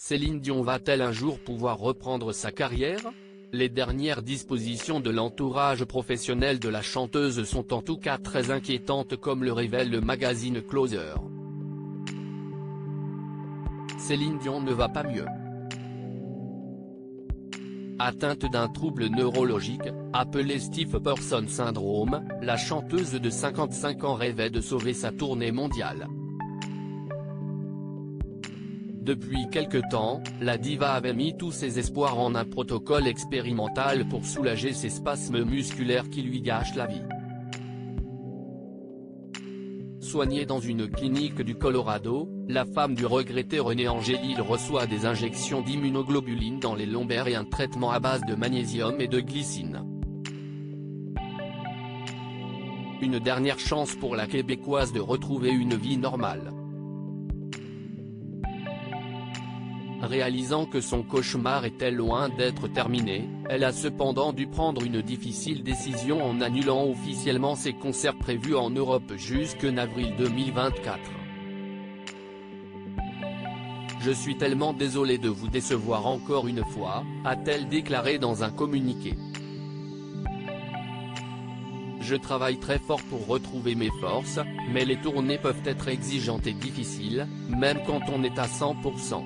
Céline Dion va-t-elle un jour pouvoir reprendre sa carrière? Les dernières dispositions de l'entourage professionnel de la chanteuse sont en tout cas très inquiétantes, comme le révèle le magazine Closer. Céline Dion ne va pas mieux. Atteinte d'un trouble neurologique, appelé Stiff Person Syndrome, la chanteuse de 55 ans rêvait de sauver sa tournée mondiale. Depuis quelque temps, la diva avait mis tous ses espoirs en un protocole expérimental pour soulager ses spasmes musculaires qui lui gâchent la vie. Soignée dans une clinique du Colorado, la femme du regretté René Angélil reçoit des injections d'immunoglobulines dans les lombaires et un traitement à base de magnésium et de glycine. Une dernière chance pour la Québécoise de retrouver une vie normale. Réalisant que son cauchemar était loin d'être terminé, elle a cependant dû prendre une difficile décision en annulant officiellement ses concerts prévus en Europe jusqu'en avril 2024. « Je suis tellement désolée de vous décevoir encore une fois », a-t-elle déclaré dans un communiqué. « Je travaille très fort pour retrouver mes forces, mais les tournées peuvent être exigeantes et difficiles, même quand on est à 100%.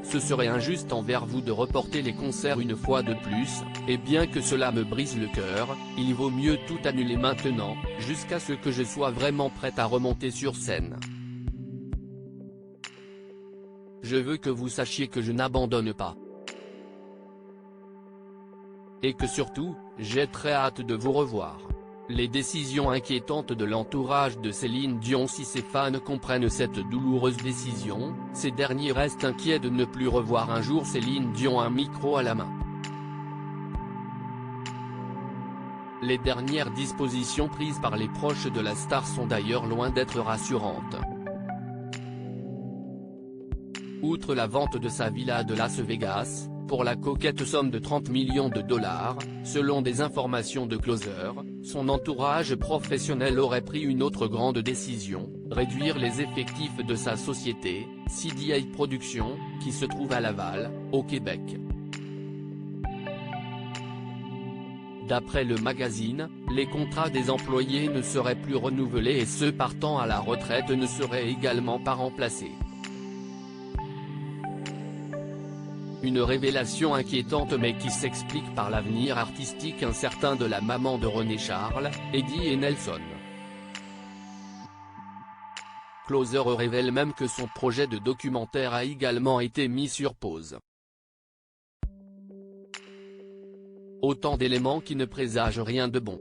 Ce serait injuste envers vous de reporter les concerts une fois de plus, et bien que cela me brise le cœur, il vaut mieux tout annuler maintenant, jusqu'à ce que je sois vraiment prête à remonter sur scène. Je veux que vous sachiez que je n'abandonne pas. Et que surtout, j'ai très hâte de vous revoir. » Les décisions inquiétantes de l'entourage de Céline Dion. Si ses fans comprennent cette douloureuse décision, ces derniers restent inquiets de ne plus revoir un jour Céline Dion un micro à la main. Les dernières dispositions prises par les proches de la star sont d'ailleurs loin d'être rassurantes. Outre la vente de sa villa de Las Vegas, pour la coquette somme de 30 millions de dollars, selon des informations de Closer, son entourage professionnel aurait pris une autre grande décision, réduire les effectifs de sa société, CDI Productions, qui se trouve à Laval, au Québec. D'après le magazine, les contrats des employés ne seraient plus renouvelés et ceux partant à la retraite ne seraient également pas remplacés. Une révélation inquiétante mais qui s'explique par l'avenir artistique incertain de la maman de René Charles, Eddie et Nelson. Closer révèle même que son projet de documentaire a également été mis sur pause. Autant d'éléments qui ne présagent rien de bon.